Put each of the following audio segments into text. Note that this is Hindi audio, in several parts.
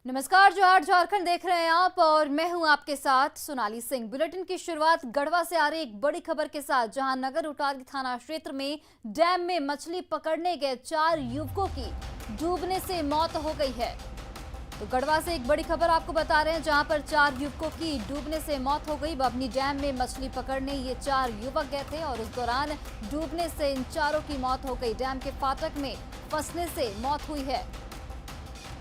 नमस्कार, जोहार झारखंड देख रहे हैं आप और मैं हूं आपके साथ सोनाली सिंह। बुलेटिन की शुरुआत गढ़वा से आ रही एक बड़ी खबर के साथ, जहां नगर उटारी थाना क्षेत्र में डैम में मछली पकड़ने गए 4 युवकों की डूबने से मौत हो गई है। तो गढ़वा से एक बड़ी खबर आपको बता रहे हैं, जहां पर 4 युवकों की डूबने से मौत हो गई। बबनी डैम में मछली पकड़ने ये 4 युवक गए थे और उस दौरान डूबने से इन चारों की मौत हो गई। डैम के फाटक में फंसने से मौत हुई है।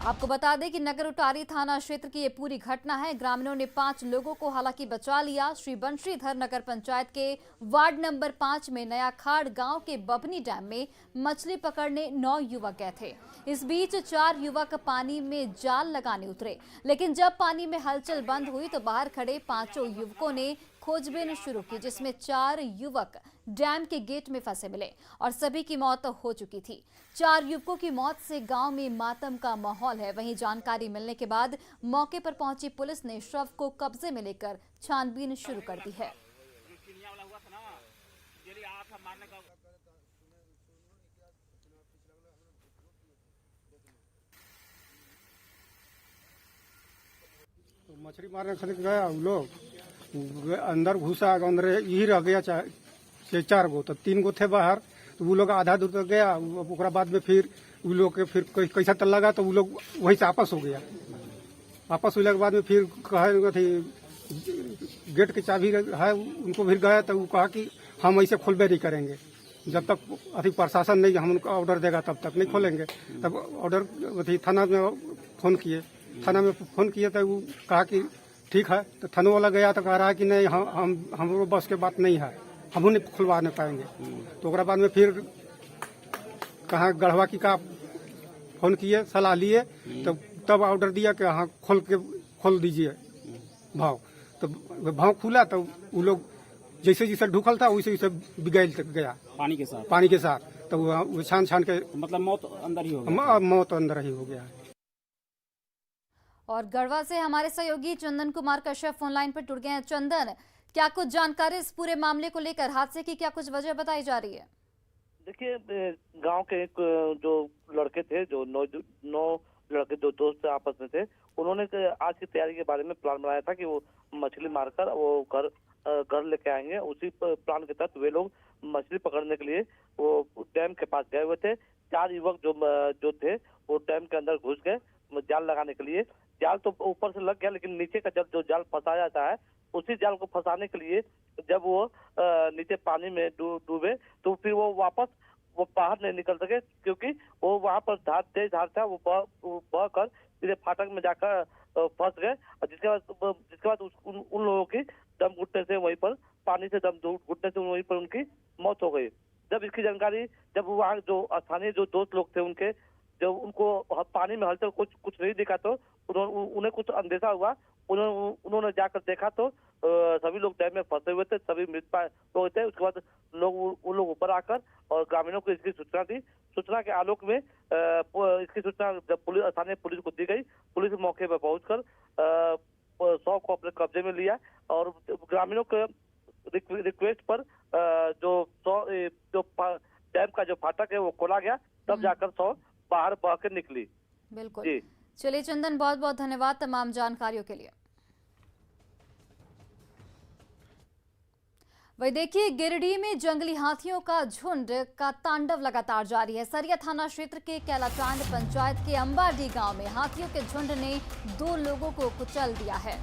आपको बता दें कि नगर उटारी थाना क्षेत्र की ये पूरी घटना है। ग्रामीणों ने 5 लोगों को हालांकि बचा लिया। श्री बंशीधर नगर पंचायत के वार्ड नंबर 5 में नया खाड़ गांव के बबनी डैम में मछली पकड़ने 9 युवक गए थे। इस बीच 4 युवक पानी में जाल लगाने उतरे, लेकिन जब पानी में हलचल बंद हुई तो बाहर खड़े 5 युवकों ने खोजबीन शुरू की, जिसमें 4 युवक डैम के गेट में फंसे मिले और सभी की मौत हो चुकी थी। 4 युवकों की मौत से गांव में मातम का माहौल है। वहीं जानकारी मिलने के बाद मौके पर पहुंची पुलिस ने शव को कब्जे में लेकर छानबीन शुरू कर दी है। तो मछली मारने खातिर गया वो लोग अंदर घुसा, अंदर यही रह गया 4 गो, तो 3 गो थे बाहर। तो वो लोग आधा दूर तक गया। ओकरा बाद में फिर वो लोग के फिर कैसा तल लगा तो वो लोग वहीं से आपस हो गया। आपस होने के बाद में फिर कहे थी गेट की चाबी है, उनको फिर गया तो वो कहा कि हम ऐसे खोलबे नहीं करेंगे, जब तक अभी प्रशासन नहीं हम उनका ऑर्डर देगा तब तक नहीं खोलेंगे। तब ऑर्डर थाना में फोन किए। तो वो कहा कि ठीक है। तो थाना वाला गया तो कह रहा है कि नहीं, हम लोग बस के बात नहीं है, हम नहीं खुलवा नहीं पाएंगे। तो उसके बाद में फिर कहा गढ़वा की का फोन किए, सलाह लिए, तब ऑर्डर दिया कि हाँ खोल दीजिए भाव। तो भाव खुला तो वो लोग जैसे जैसे ढुकल था वैसे वैसे बिगैल तक गया पानी के साथ। तो वो छान के मतलब मौत अंदर ही हो गया। मौत अंदर ही हो गया। और गढ़वा से हमारे सहयोगी चंदन कुमार कश्यप फोन लाइन पर जुड़ गए हैं। चंदन, क्या कुछ जानकारी इस पूरे मामले को लेकर, हादसे की क्या कुछ वजह बताई जा रही है? देखिए, गांव के एक जो लड़के थे, जो 9 लड़के जो दोस्त आपस में थे, उन्होंने आज की तैयारी के बारे में प्लान बनाया था कि वो मछली मारकर वो घर लेके आएंगे। उसी प्लान के तहत वे लोग मछली पकड़ने के लिए वो डैम के पास गए हुए थे। 4 युवक जो थे वो डैम के अंदर घुस गए जाल लगाने के लिए। जाल तो ऊपर से लग गया, लेकिन नीचे का जब जो जाल फंसा जाता है, उसी जाल को फंसाने के लिए जब वो नीचे पानी में डूबे तो फिर वो वापस बाहर नहीं निकल सके, क्योंकि वो वहां पर तेज धार था। वो बह कर सीधे फाटक में जाकर फंस गए। और जिसके बाद उन लोगों की दम घुटने से वहीं पर पानी से दम घुटने से वहीं पर उनकी मौत हो गई। जब इसकी जानकारी, जब वहाँ जो स्थानीय जो दोस्त लोग थे उनके, जब उनको पानी में हलचल कुछ नहीं दिखा तो उन्हें कुछ अंदेशा हुआ। उन्होंने जाकर देखा तो सभी लोग डैम में फंसे हुए थे, सभी मृत हो थे। उसके बाद उन लोग ऊपर आकर और ग्रामीणों को इसकी सूचना दी। सूचना के आलोक में इसकी सूचना जब स्थानीय पुलिस को दी गई, पुलिस मौके पर पहुंचकर 100 को अपने कब्जे में लिया और ग्रामीणों के रिक्वेस्ट पर जो डैम का जो फाटक है वो खोला गया। तब जाकर 100 बाहर बह के निकली। बिल्कुल जी। चलिए चंदन, बहुत बहुत धन्यवाद तमाम जानकारियों के लिए। वही देखिए, गिरिडीह में जंगली हाथियों का झुंड का तांडव लगातार जारी है। सरिया थाना क्षेत्र के कैलाटांड पंचायत के अंबाडी गांव में हाथियों के झुंड ने 2 लोगों को कुचल दिया है।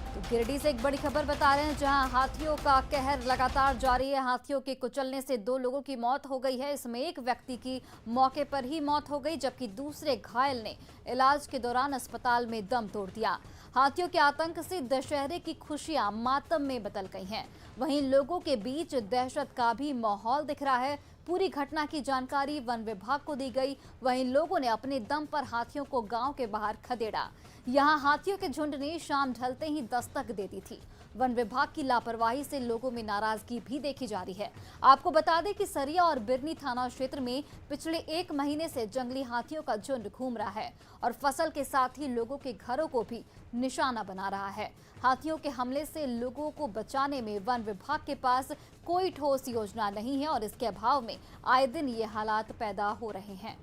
तो गिरिडीह से एक बड़ी खबर बता रहे हैं, जहां हाथियों का कहर लगातार जारी है। हाथियों के कुचलने से 2 लोगों की मौत हो गई है। इसमें एक व्यक्ति की मौके पर ही मौत हो गई, जबकि दूसरे घायल ने इलाज के दौरान अस्पताल में दम तोड़ दिया। हाथियों के आतंक से दशहरे की खुशियां मातम में बदल गई हैं। वहीं लोगों के बीच दहशत का भी माहौल दिख रहा है। पूरी घटना की जानकारी वन विभाग को दी गई। वहीं लोगों ने अपने दम पर हाथियों को गांव के बाहर खदेड़ा। यहां हाथियों के झुंड ने शाम ढलते ही दस्तक दे दी थी। वन विभाग की लापरवाही से लोगों में नाराजगी भी देखी जा रही है। आपको बता दें कि सरिया और बिरनी थाना क्षेत्र में पिछले 1 महीने से जंगली हाथियों का झुंड घूम रहा है और फसल के साथ ही लोगों के घरों को भी निशाना बना रहा है। हाथियों के हमले से लोगों को बचाने में वन विभाग के पास कोई ठोस योजना नहीं है और इसके अभाव में आए दिन ये हालात पैदा हो रहे हैं।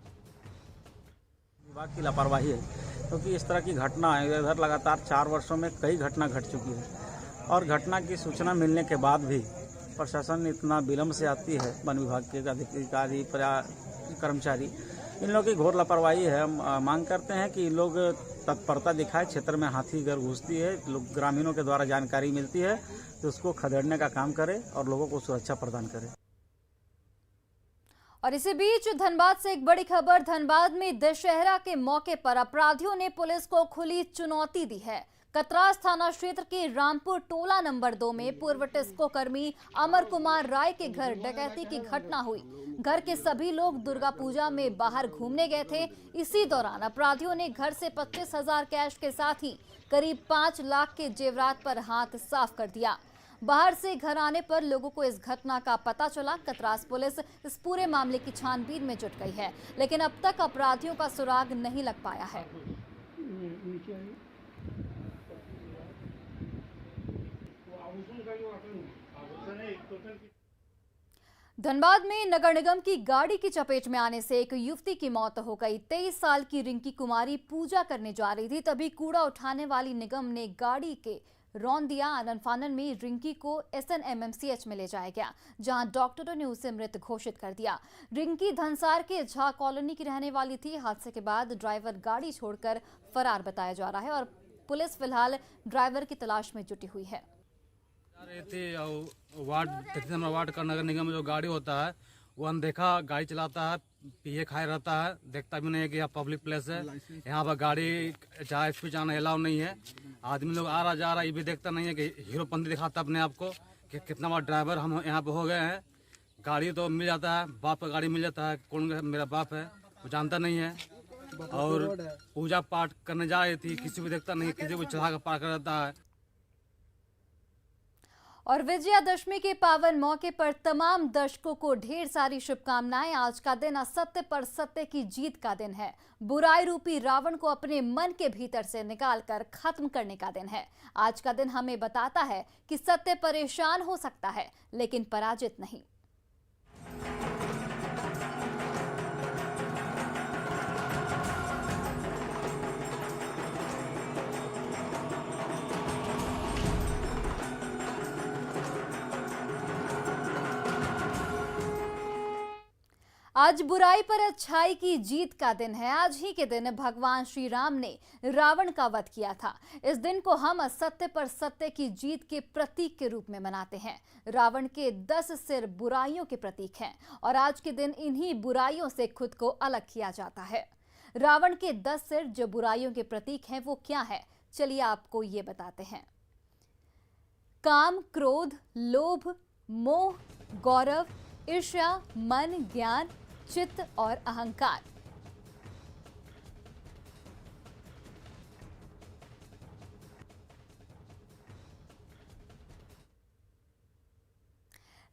विभाग की लापरवाही है क्योंकि इस तरह की घटना है इधर लगातार 4 वर्षों में कई घटना घट चुकी है और घटना की सूचना मिलने के बाद भी प्रशासन इतना विलम्ब से आती है। वन विभाग के अधिकारी कर्मचारी इन लोगों की घोर लापरवाही है। हम मांग करते हैं कि लोग तत्परता दिखाए। क्षेत्र में हाथी घर घुसती है, लोग ग्रामीणों के द्वारा जानकारी मिलती है तो उसको खदेड़ने का काम करे और लोगों को सुरक्षा प्रदान करे। और इसी बीच धनबाद से एक बड़ी खबर। धनबाद में दशहरा के मौके पर अपराधियों ने पुलिस को खुली चुनौती दी है। कतरास थाना क्षेत्र के रामपुर टोला नंबर 2 में पूर्व टिस्को कर्मी अमर कुमार राय के घर डकैती की घटना हुई। घर के सभी लोग दुर्गा पूजा में बाहर घूमने गए थे। इसी दौरान अपराधियों ने घर से 25,000 कैश के साथ ही करीब 5 लाख के जेवरात पर हाथ साफ कर दिया। बाहर से घर आने पर लोगों को इस घटना का पता चला। कतरास पुलिस इस पूरे मामले की छानबीन में जुट गई है, लेकिन अब तक अपराधियों का सुराग नहीं लग पाया है। धनबाद में नगर निगम की गाड़ी की चपेट में आने से एक युवती की मौत हो गई। 23 साल की रिंकी कुमारी पूजा करने जा रही थी, तभी कूड़ा उठाने वाली निगम ने गाड़ी के रौंद दिया। आनन फानन में रिंकी को SNMMCH में ले जाया गया, जहां डॉक्टरों ने उसे मृत घोषित कर दिया। रिंकी धनसार के झा कॉलोनी की रहने वाली थी। हादसे के बाद ड्राइवर गाड़ी छोड़कर फरार बताया जा रहा है और पुलिस फिलहाल ड्राइवर की तलाश में जुटी हुई है। वार्ड 33 नंबर वार्ड का नगर निगम में जो गाड़ी होता है वो अनदेखा गाड़ी चलाता है, पिए खाए रहता है, देखता भी नहीं है कि यहाँ पब्लिक प्लेस है। यहाँ पर गाड़ी जहाँ स्पीड आना अलाउ नहीं है। आदमी लोग आ रहा जा रहा ये भी देखता नहीं है कि हीरोपंती दिखाता अपने आप को कि कितना बड़ा ड्राइवर हम यहाँ पे हो गए हैं। गाड़ी तो मिल जाता है, बाप का गाड़ी मिल जाता है, कौन मेरा बाप है वो जानता नहीं है। और पूजा पाठ करने जा रही थी, किसी को देखता नहीं, किसी को चढ़ा कर पार कर देता है। और विजयादशमी के पावन मौके पर तमाम दर्शकों को ढेर सारी शुभकामनाएं। आज का दिन असत्य पर सत्य की जीत का दिन है। बुराई रूपी रावण को अपने मन के भीतर से निकालकर खत्म करने का दिन है। आज का दिन हमें बताता है कि सत्य परेशान हो सकता है, लेकिन पराजित नहीं। आज बुराई पर अच्छाई की जीत का दिन है। आज ही के दिन भगवान श्री राम ने रावण का वध किया था। इस दिन को हम असत्य पर सत्य की जीत के प्रतीक के रूप में मनाते हैं। रावण के 10 सिर बुराइयों के प्रतीक हैं और आज के दिन इन्हीं बुराइयों से खुद को अलग किया जाता है। रावण के 10 सिर जो बुराइयों के प्रतीक हैं वो क्या है, चलिए आपको ये बताते हैं। काम, क्रोध, लोभ, मोह, गौरव, ईर्ष्या, मन, ज्ञान, चित्त और अहंकार।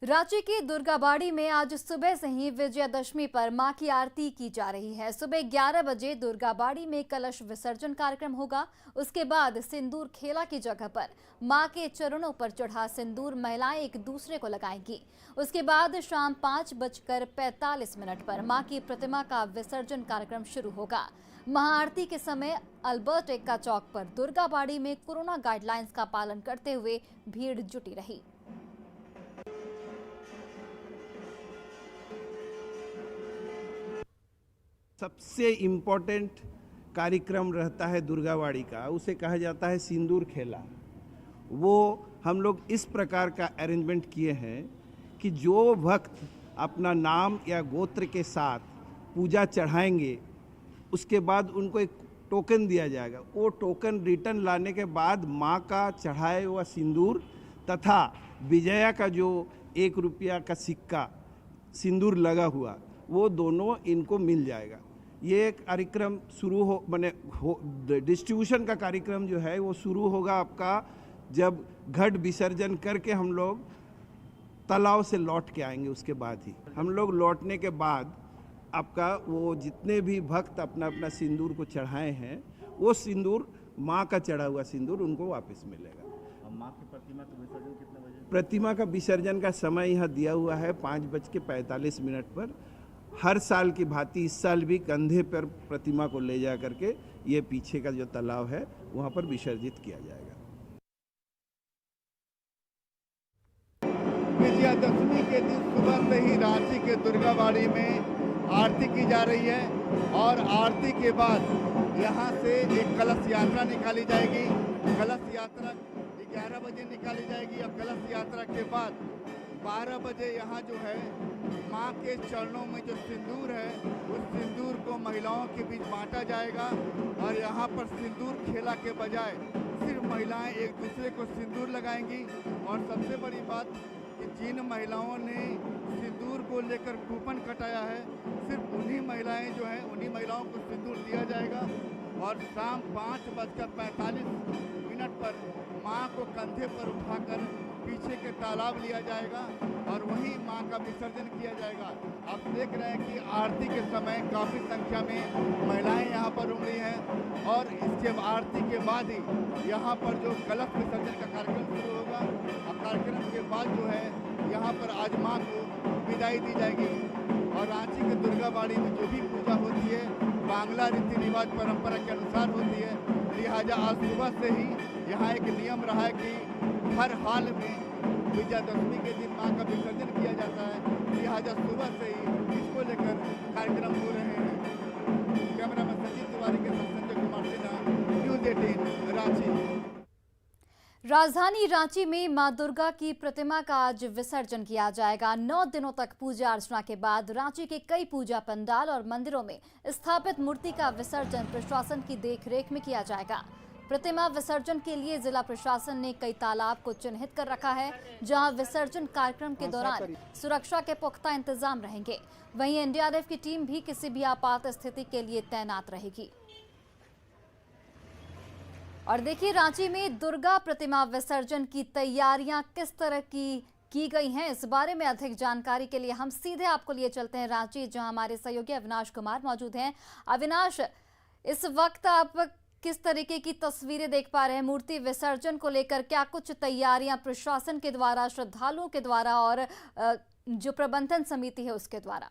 रांची के दुर्गाबाड़ी में आज सुबह से ही विजयादशमी पर मां की आरती की जा रही है। सुबह 11 बजे दुर्गाबाड़ी में कलश विसर्जन कार्यक्रम होगा। उसके बाद सिंदूर खेला की जगह पर मां के चरणों पर चढ़ा सिंदूर महिलाएं एक दूसरे को लगाएंगी। उसके बाद शाम 5:45 पर मां की प्रतिमा का विसर्जन कार्यक्रम शुरू होगा। महाआरती के समय अल्बर्ट एक्का चौक पर दुर्गाबाड़ी में कोरोना गाइडलाइंस का पालन करते हुए भीड़ जुटी रही। सबसे इम्पोर्टेंट कार्यक्रम रहता है दुर्गाबाड़ी का, उसे कहा जाता है सिंदूर खेला। वो हम लोग इस प्रकार का अरेंजमेंट किए हैं कि जो भक्त अपना नाम या गोत्र के साथ पूजा चढ़ाएंगे उसके बाद उनको एक टोकन दिया जाएगा। वो टोकन रिटर्न लाने के बाद माँ का चढ़ाए हुआ सिंदूर तथा विजया का जो 1 रुपया का सिक्का सिंदूर लगा हुआ वो दोनों इनको मिल जाएगा। ये कार्यक्रम शुरू डिस्ट्रीब्यूशन का कार्यक्रम जो है वो शुरू होगा आपका जब घट विसर्जन करके हम लोग तालाब से लौट के आएंगे। उसके बाद ही हम लोग लौटने के बाद आपका वो जितने भी भक्त अपना अपना सिंदूर को चढ़ाए हैं वो सिंदूर माँ का चढ़ा हुआ सिंदूर उनको वापस मिलेगा। माँ की प्रतिमा का विसर्जन कितने बजे? प्रतिमा का विसर्जन का समय यहाँ दिया हुआ है 5:45 पर हर साल की भांति इस साल भी कंधे पर प्रतिमा को ले जा करके ये पीछे का जो तालाब है वहाँ पर विसर्जित किया जाएगा। विजयादशमी के दिन सुबह से ही रांची के दुर्गाबाड़ी में आरती की जा रही है और आरती के बाद यहाँ से एक कलश यात्रा निकाली जाएगी। कलश यात्रा 11 बजे निकाली जाएगी और कलश यात्रा के बाद 12 बजे यहाँ जो है माँ के चरणों में जो सिंदूर है उस सिंदूर को महिलाओं के बीच बांटा जाएगा और यहाँ पर सिंदूर खेला के बजाय सिर्फ महिलाएं एक दूसरे को सिंदूर लगाएंगी। और सबसे बड़ी बात कि जिन महिलाओं ने सिंदूर को लेकर कूपन कटाया है सिर्फ उन्हीं महिलाएं जो हैं उन्हीं महिलाओं को सिंदूर दिया जाएगा। और शाम 5:45 पर मां को कंधे पर उठाकर पीछे के तालाब लिया जाएगा और वहीं मां का विसर्जन किया जाएगा। आप देख रहे हैं कि आरती के समय काफ़ी संख्या में महिलाएं यहाँ पर उमड़ी हैं और इसके आरती के बाद ही यहाँ पर जो कलश विसर्जन का कार्यक्रम शुरू होगा और कार्यक्रम के बाद जो है यहाँ पर आज मां को विदाई दी जाएगी। और रांची के दुर्गाबाड़ी में जो भी पूजा होती है बांग्ला रीति रिवाज परंपरा के अनुसार होती है, लिहाजा आज सुबह से ही यहाँ एक नियम रहा है कि हर हाल में विजयादशमी के दिन मां का विसर्जन किया जाता है। लिहाजा सुबह से ही इसको लेकर कार्यक्रम हो रहे हैं। कैमरामैन संजीव तिवारी के साथ संजय कुमार सिन्हा, न्यूज़ 18 रांची। राजधानी रांची में मां दुर्गा की प्रतिमा का आज विसर्जन किया जाएगा। 9 दिनों तक पूजा अर्चना के बाद रांची के कई पूजा पंडाल और मंदिरों में स्थापित मूर्ति का विसर्जन प्रशासन की देखरेख में किया जाएगा। प्रतिमा विसर्जन के लिए जिला प्रशासन ने कई तालाब को चिन्हित कर रखा है, जहां विसर्जन कार्यक्रम के दौरान सुरक्षा के पुख्ता इंतजाम रहेंगे। वहीं एनडीआरएफ की टीम भी किसी भी आपात स्थिति के लिए तैनात रहेगी। और देखिए रांची में दुर्गा प्रतिमा विसर्जन की तैयारियां किस तरह की गई हैं, इस बारे में अधिक जानकारी के लिए हम सीधे आपको लिए चलते हैं रांची, जहां हमारे सहयोगी अविनाश कुमार मौजूद हैं। अविनाश, इस वक्त आप किस तरीके की तस्वीरें देख पा रहे हैं मूर्ति विसर्जन को लेकर? क्या कुछ तैयारियां प्रशासन के द्वारा, श्रद्धालुओं के द्वारा और जो प्रबंधन समिति है उसके द्वारा?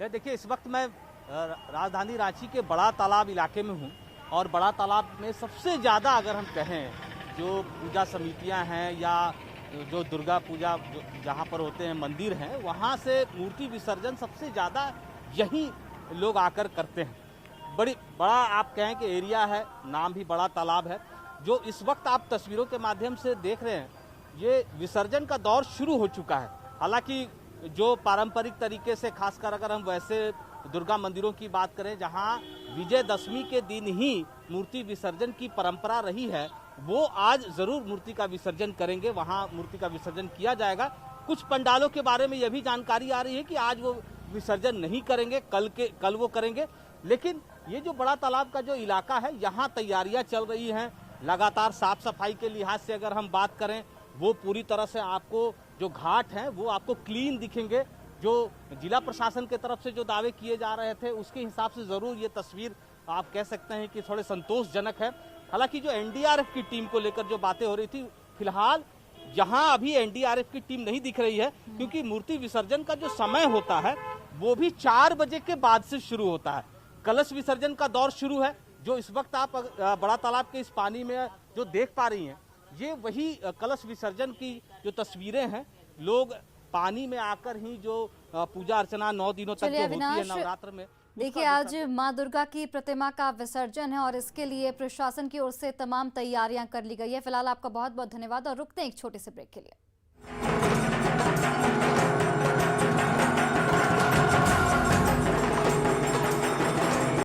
देखिए, इस वक्त मैं राजधानी रांची के बड़ा तालाब इलाके में हूँ और बड़ा तालाब में सबसे ज़्यादा अगर हम कहें जो पूजा समितियाँ हैं या जो दुर्गा पूजा जहाँ पर होते हैं मंदिर हैं, वहाँ से मूर्ति विसर्जन सबसे ज़्यादा यहीं लोग आकर करते हैं। बड़ा आप कहें कि एरिया है, नाम भी बड़ा तालाब है। जो इस वक्त आप तस्वीरों के माध्यम से देख रहे हैं, ये विसर्जन का दौर शुरू हो चुका है। हालांकि जो पारंपरिक तरीके से, खासकर अगर हम वैसे दुर्गा मंदिरों की बात करें जहां विजयदशमी के दिन ही मूर्ति विसर्जन की परंपरा रही है, वो आज जरूर मूर्ति का विसर्जन करेंगे, वहां मूर्ति का विसर्जन किया जाएगा। कुछ पंडालों के बारे में यह भी जानकारी आ रही है कि आज वो विसर्जन नहीं करेंगे, कल वो करेंगे। लेकिन ये जो बड़ा तालाब का जो इलाका है, यहाँ तैयारियां चल रही हैं। लगातार साफ सफाई के लिहाज से अगर हम बात करें, वो पूरी तरह से आपको जो घाट हैं वो आपको क्लीन दिखेंगे। जो जिला प्रशासन के तरफ से जो दावे किए जा रहे थे उसके हिसाब से जरूर ये तस्वीर आप कह सकते हैं कि थोड़े संतोषजनक है। हालांकि जो एनडीआरएफ की टीम को लेकर जो बातें हो रही थी, फिलहाल यहाँ अभी एनडीआरएफ की टीम नहीं दिख रही है, क्योंकि मूर्ति विसर्जन का जो समय होता है वो भी 4 बजे के बाद से शुरू होता है। कलश विसर्जन का दौर शुरू है। जो इस वक्त आप बड़ा तालाब के इस पानी में जो देख पा रही हैं, ये वही कलश विसर्जन की जो तस्वीरें हैं। लोग पानी में आकर ही जो पूजा अर्चना 9 दिनों तक जो होती है नवरात्र में। देखिए, आज मां दुर्गा की प्रतिमा का विसर्जन है और इसके लिए प्रशासन की ओर से तमाम तैयारियां कर ली गई है। फिलहाल आपका बहुत बहुत धन्यवाद और रुकते हैं एक छोटे से ब्रेक के लिए।